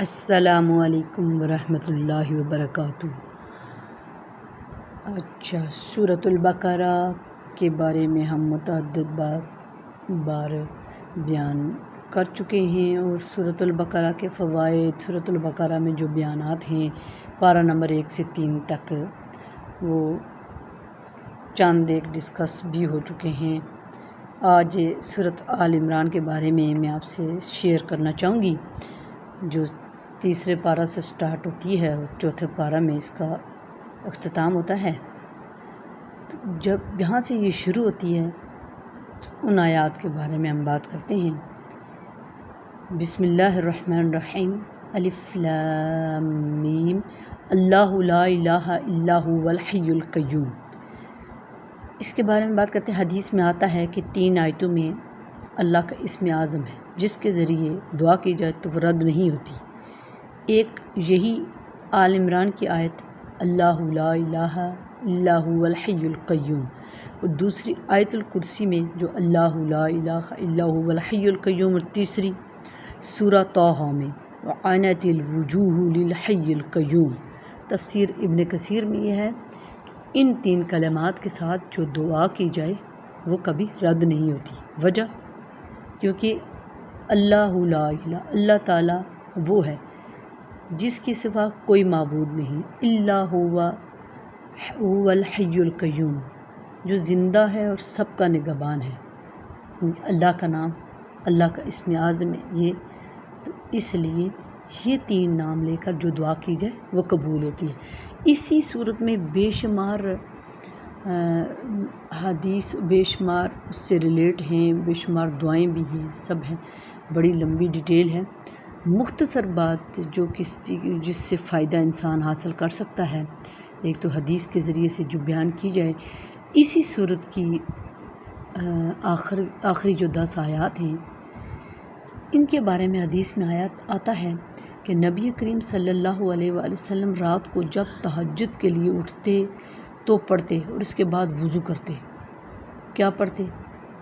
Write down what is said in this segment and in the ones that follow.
السلام علیکم ورحمۃ اللہ وبرکاتہ۔ سورۃ البقرہ کے بارے میں ہم متعدد بار بیان کر چکے ہیں، اور سورۃ البقرہ کے فوائد، سورۃ البقرہ میں جو بیانات ہیں پارہ نمبر 1 سے 3 تک، وہ چند ایک ڈسکس بھی ہو چکے ہیں۔ آج سورۃ آل عمران کے بارے میں آپ سے شیئر کرنا چاہوں گی، جو تیسرے پارہ سے سٹارٹ ہوتی ہے اور چوتھے پارہ میں اس کا اختتام ہوتا ہے۔ جب یہاں سے یہ شروع ہوتی ہے تو ان آیات کے بارے میں ہم بات کرتے ہیں۔ بسم اللہ الرحمن الرحیم، الف لام میم، اللہ لا الہ الا هو الحی القیوم۔ اس کے بارے میں بات کرتے ہیں۔ حدیث میں آتا ہے کہ 3 آیتوں میں اللہ کا اسم اعظم ہے جس کے ذریعے دعا کی جائے تو وہ رد نہیں ہوتی۔ ایک یہی آل عمران کی آیت اللہ لا الہ الا هو الحی القیوم، اور دوسری آیت الکرسی میں جو اللہ لا الہ الا هو الحی القیوم، اور تیسری سورہ طٰہٰ میں وعنت الوجوہ للحی القیوم۔ تفسیر ابن کثیر میں یہ ہے کہ ان 3 کلمات کے ساتھ جو دعا کی جائے وہ کبھی رد نہیں ہوتی۔ وجہ کیونکہ اللہ لا الہ، اللہ تعالیٰ وہ ہے جس کی سوا کوئی معبود نہیں، الا هو الحی القیوم، جو زندہ ہے اور سب کا نگہبان ہے۔ اللہ کا نام، اللہ کا اسم اعظم ہے یہ، تو اس لیے یہ 3 نام لے کر جو دعا کی جائے وہ قبول ہوتی ہے۔ اسی صورت میں بے شمار حدیث، بے شمار اس سے ریلیٹ ہیں، بے شمار دعائیں بھی ہیں، سب ہیں، بڑی لمبی ڈیٹیل ہے۔ مختصر بات جو جس سے فائدہ انسان حاصل کر سکتا ہے، ایک تو حدیث کے ذریعے سے جو بیان کی جائے، اسی صورت کی آخری جو 10 آیات ہیں ان کے بارے میں حدیث میں آتا ہے کہ نبی کریم صلی اللہ علیہ وآلہ وسلم رات کو جب تہجد کے لیے اٹھتے تو پڑھتے، اور اس کے بعد وضو کرتے۔ کیا پڑھتے؟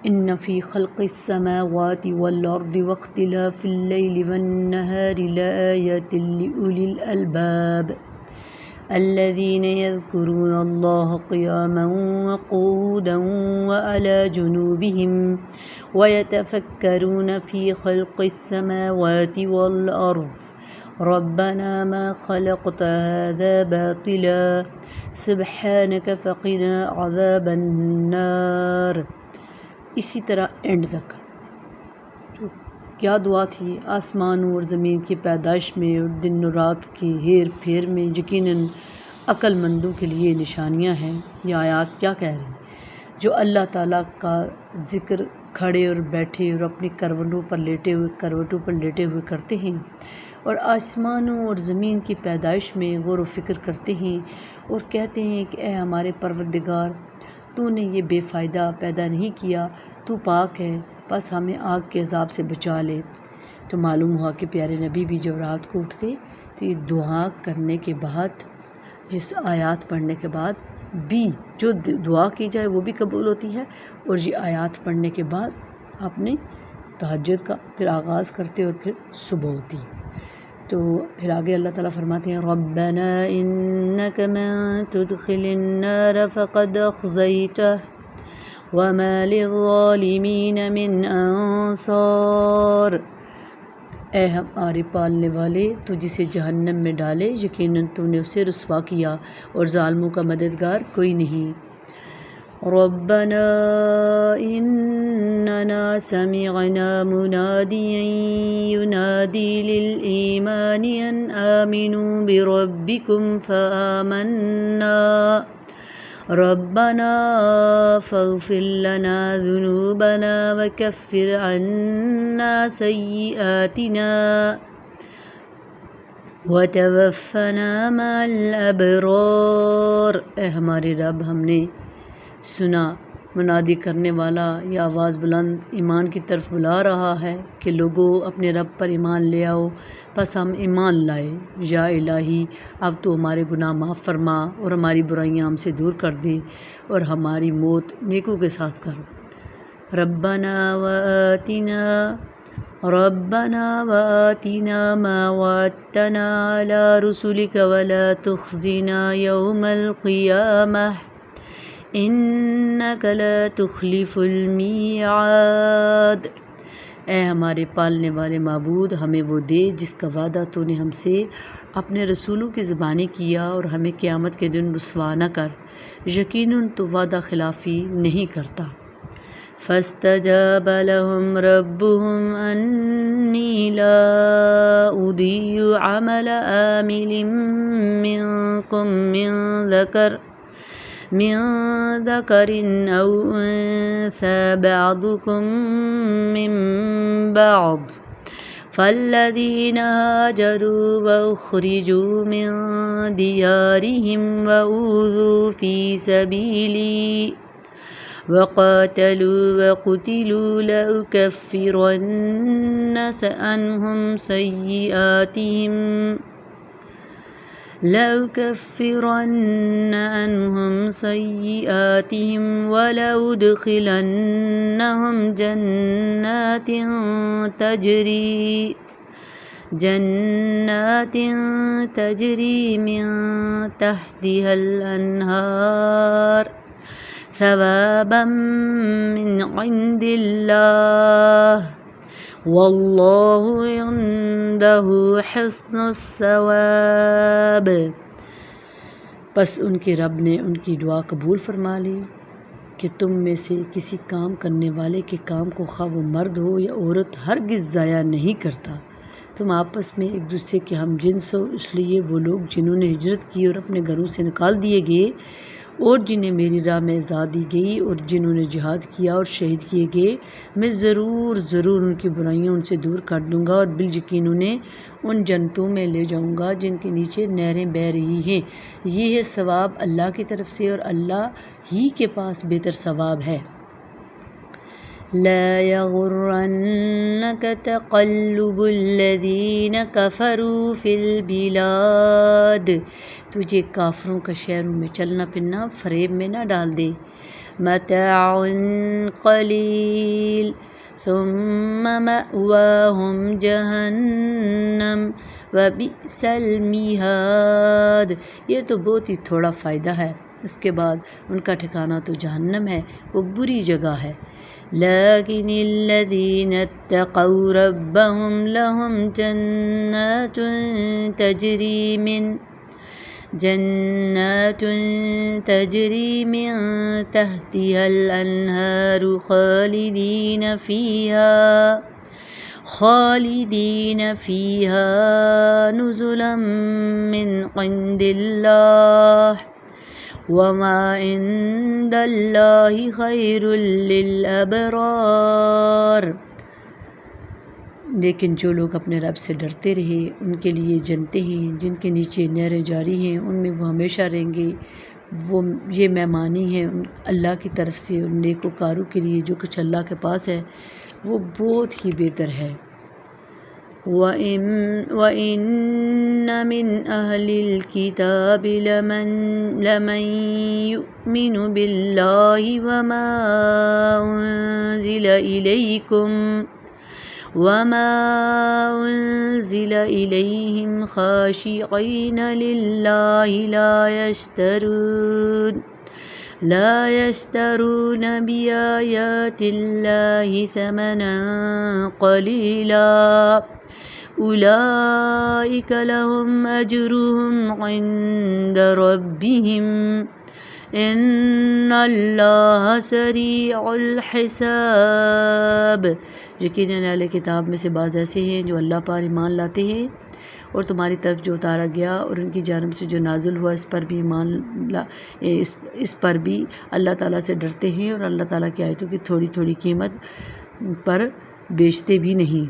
ان فی خلق السماوات والارض واختلاف اللیل والنہار لآیات لأولی الالباب الذین یذکرون اللہ قیاما وقعودا وعلی جنوبہم ویتفکرون فی خلق السماوات والارض ربنا ما خلقت هذا باطلا سبحانک فقنا عذاب النار۔ اسی طرح اینڈ تک کیا دعا تھی؟ آسمانوں اور زمین کی پیدائش میں اور دن و رات کی ہیر پھیر میں یقیناً عقل مندوں کے لیے نشانیاں ہیں۔ یہ آیات کیا کہہ رہی ہیں؟ جو اللہ تعالیٰ کا ذکر کھڑے اور بیٹھے اور اپنی کروٹوں پر لیٹے ہوئے کرتے ہیں، اور آسمانوں اور زمین کی پیدائش میں غور و فکر کرتے ہیں، اور کہتے ہیں کہ اے ہمارے پروردگار، تو نے یہ بے فائدہ پیدا نہیں کیا، تو پاک ہے، بس ہمیں آگ کے عذاب سے بچا لے۔ تو معلوم ہوا کہ پیارے نبی بھی جب رات کو اٹھتے تو یہ دعا کرنے کے بعد، جس آیات پڑھنے کے بعد بھی جو دعا کی جائے وہ بھی قبول ہوتی ہے، اور یہ آیات پڑھنے کے بعد اپنے تہجد کا پھر آغاز کرتے اور پھر صبح ہوتی۔ تو پھر آگے اللہ تعالیٰ فرماتے ہیں ربنا انک من تدخل النار فقد اخزیتہ وما للظالمین من انصار۔ اے ہمارے پالنے والے، تو جسے جہنم میں ڈالے یقیناً تو نے اسے رسوا کیا، اور ظالموں کا مددگار کوئی نہیں۔ ربنا اننا سمعنا منادیا ینادی للایمان ان آمنوا بربکم فآمنا ربنا فاغفر لنا ذنوبنا وکفر عنا سیئاتنا وتوفنا مع الابرار۔ اے ہمارے رب، ہم نے سنا منادی کرنے والا یہ آواز بلند ایمان کی طرف بلا رہا ہے کہ لوگوں اپنے رب پر ایمان لے آؤ، پس ہم ایمان لائے۔ یا الہی، اب تو ہمارے گناہ معاف فرما اور ہماری برائیاں ہم سے دور کر دے، اور ہماری موت نیکوں کے ساتھ کر۔ ربنا وآتنا ربنا وآتنا ما وعدتنا على رسلك ولا تخزنا يوم القيامة إنك لا تخلف الميعاد۔ اے ہمارے پالنے والے معبود، ہمیں وہ دے جس کا وعدہ تو نے ہم سے اپنے رسولوں کی زبانی کیا، اور ہمیں قیامت کے دن رسوا نہ کر، یقیناً تو وعدہ خلافی نہیں کرتا۔ فاستجاب لهم ربهم أني لا أضيع عمل عامل منكم من ذكر أو أنثى بعضكم من بعض، فالذين هاجروا وأخرجوا من ديارهم وأوذوا في سبيلي وقاتلوا وقتلوا لأكفرن عنهم سيئاتهم ولأدخلنهم جنات تجري من تحتها الأنهار ثوابا من عند الله واللہ عنده حسن الثواب۔ پس ان کے رب نے ان کی دعا قبول فرما لی کہ تم میں سے کسی کام کرنے والے کے کام کو خواہ وہ مرد ہو یا عورت ہرگز ضائع نہیں کرتا۔ تم آپس میں ایک دوسرے کے ہم جنس ہو، اس لیے وہ لوگ جنہوں نے ہجرت کی اور اپنے گھروں سے نکال دیے گئے، اور جنہیں میری راہ میں اعزاز دی گئی، اور جنہوں نے جہاد کیا اور شہید کیے گئے، میں ضرور ان کی برائیاں ان سے دور کر دوں گا، اور بالیقین انہیں ان جنتوں میں لے جاؤں گا جن کے نیچے نہریں بہہ رہی ہیں۔ یہ ہے ثواب اللہ کی طرف سے، اور اللہ ہی کے پاس بہتر ثواب ہے۔ لا يغرنك تقلب الذين كفروا في البلاد، تجھے کافروں کا شہروں میں چلنا پھرنا فریب میں نہ ڈال دے۔ متاع قلیل ثم مأواہم جہنم وبئس المہاد، یہ تو بہت ہی تھوڑا فائدہ ہے، اس کے بعد ان کا ٹھکانہ تو جہنم ہے، وہ بری جگہ ہے۔ لیکن الذین اتقوا ربهم لهم جنات تجری من تحتها الانہار خالدین فیہا نزلا من عند اللہ وما عند اللہ خیر للابرار۔ لیکن جو لوگ اپنے رب سے ڈرتے رہے، ان کے لیے جنتیں ہیں جن کے نیچے نہریں جاری ہیں، ان میں وہ ہمیشہ رہیں گے، وہ یہ مہمانی ہیں اللہ کی طرف سے ان نیکوکاروں کے لیے، جو کچھ اللہ کے پاس ہے وہ بہت ہی بہتر ہے۔ وَإِنَّ مِنْ أَهْلِ الْكِتَابِ لَمَنْ يُؤْمِنُ بِاللَّهِ وَمَا أُنزِلَ إِلَيْهِمْ خَاشِعِينَ لِلَّهِ لا يشترون بآيات الله ثمنا قليلا أولئك لهم أجرهم عند ربهم إن الله سريع الحساب۔ یقیناً اہل کتاب میں سے بعض ایسے ہیں جو اللہ پر ایمان لاتے ہیں، اور تمہاری طرف جو اتارا گیا اور ان کی جانب سے جو نازل ہوا اس پر بھی اللہ تعالیٰ سے ڈرتے ہیں، اور اللہ تعالیٰ کی آیتوں کی تھوڑی تھوڑی قیمت پر بیچتے بھی نہیں،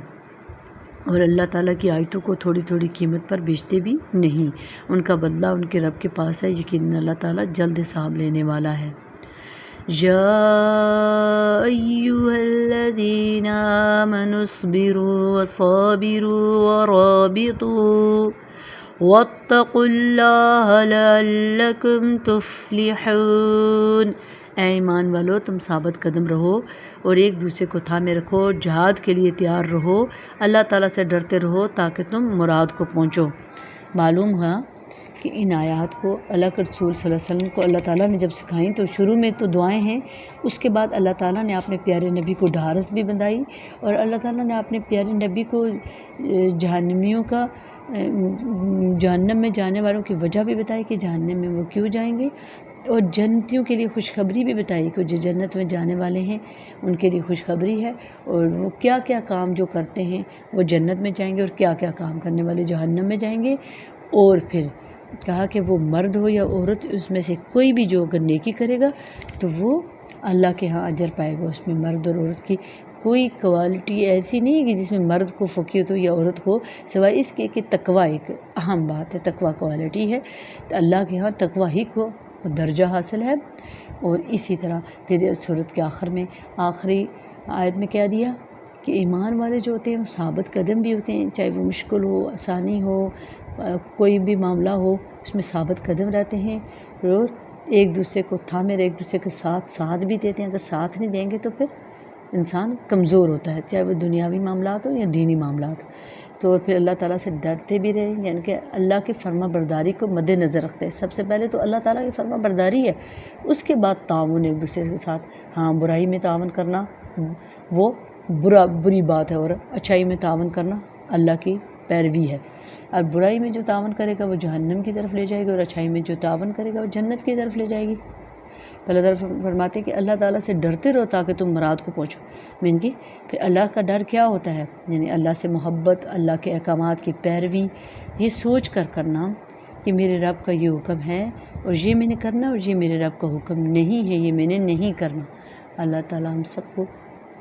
اور اللہ تعالیٰ کی آیتوں کو تھوڑی تھوڑی قیمت پر بیچتے بھی نہیں۔ ان کا بدلہ ان کے رب کے پاس ہے، یقیناً اللہ تعالیٰ جلد حساب لینے والا ہے۔ یا ایھا الذین آمنوا اصبروا وصابروا ورابطوا واتقوا اللہ لعلکم تفلحون۔ اے ایمان والو تم ثابت قدم رہو اور ایک دوسرے کو تھامے رکھو، جہاد کے لیے تیار رہو، اللہ تعالیٰ سے ڈرتے رہو تاکہ تم مراد کو پہنچو۔ معلوم ہوا کہ ان آیات کو اللہ کے رسول صلی اللہ علیہ وسلم کو اللہ تعالیٰ نے جب سکھائیں تو شروع میں تو دعائیں ہیں، اس کے بعد اللہ تعالیٰ نے اپنے پیارے نبی کو ڈھارس بھی بندھائی اور اللہ تعالیٰ نے اپنے پیارے نبی کو جہنمیوں کا جہنم میں جانے والوں کی وجہ بھی بتائی کہ جہنم میں وہ کیوں جائیں گے، اور جنتیوں کے لیے خوشخبری بھی بتائی کہ جو جنت میں جانے والے ہیں ان کے لیے خوشخبری ہے، اور وہ کیا کیا کام جو کرتے ہیں وہ جنت میں جائیں گے اور کیا کیا کام کرنے والے جہنم میں جائیں گے۔ اور پھر کہا کہ وہ مرد ہو یا عورت، اس میں سے کوئی بھی جو اگر نیکی کرے گا تو وہ اللہ کے ہاں اجر پائے گا۔ اس میں مرد اور عورت کی کوئی کوالٹی ایسی نہیں ہے کہ جس میں مرد کو فقیت ہو یا عورت کو، سوائے اس کے کہ تقویٰ ایک اہم بات ہے، تقویٰ کوالٹی ہے، تو اللہ کے ہاں تقویٰ ہی کو درجہ حاصل ہے۔ اور اسی طرح پھر سورت کے آخر میں آخری آیت میں کیا دیا کہ ایمان والے جو ہوتے ہیں وہ ثابت قدم بھی ہوتے ہیں، چاہے وہ مشکل ہو، آسانی ہو، کوئی بھی معاملہ ہو، اس میں ثابت قدم رہتے ہیں اور ایک دوسرے کو تھامے، ایک دوسرے کے ساتھ بھی دیتے ہیں۔ اگر ساتھ نہیں دیں گے تو پھر انسان کمزور ہوتا ہے، چاہے وہ دنیاوی معاملات ہو یا دینی معاملات۔ تو پھر اللہ تعالیٰ سے ڈرتے بھی رہیں، یعنی کہ اللہ کی فرما برداری کو مد نظر رکھتے ہیں۔ سب سے پہلے تو اللہ تعالیٰ کی فرما برداری ہے، اس کے بعد تعاون ایک دوسرے کے ساتھ۔ ہاں، برائی میں تعاون کرنا وہ بری بات ہے، اور اچھائی میں تعاون کرنا اللہ کی پیروی ہے۔ اور برائی میں جو تعاون کرے گا وہ جہنم کی طرف لے جائے گا، اور اچھائی میں جو تعاون کرے گا وہ جنت کی طرف لے جائے گی۔ تو اللہ تعالیٰ فرماتے ہیں کہ اللہ تعالیٰ سے ڈرتے رہو تاکہ تم مراد کو پہنچو۔ مین کی پھر اللہ کا ڈر کیا ہوتا ہے؟ یعنی اللہ سے محبت، اللہ کے احکامات کی پیروی، یہ سوچ کر کرنا کہ میرے رب کا یہ حکم ہے اور یہ میں نے کرنا، اور یہ میرے رب کا حکم نہیں ہے، یہ میں نے نہیں کرنا۔ اللہ تعالیٰ ہم سب کو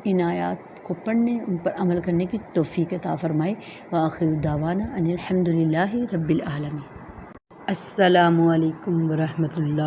ان آیات کو پڑھنے، ان پر عمل کرنے کی توفیق عطا فرمائے۔ وآخر دعوانا ان الحمد للہ رب العالمین۔ السلام علیکم ورحمۃ اللہ۔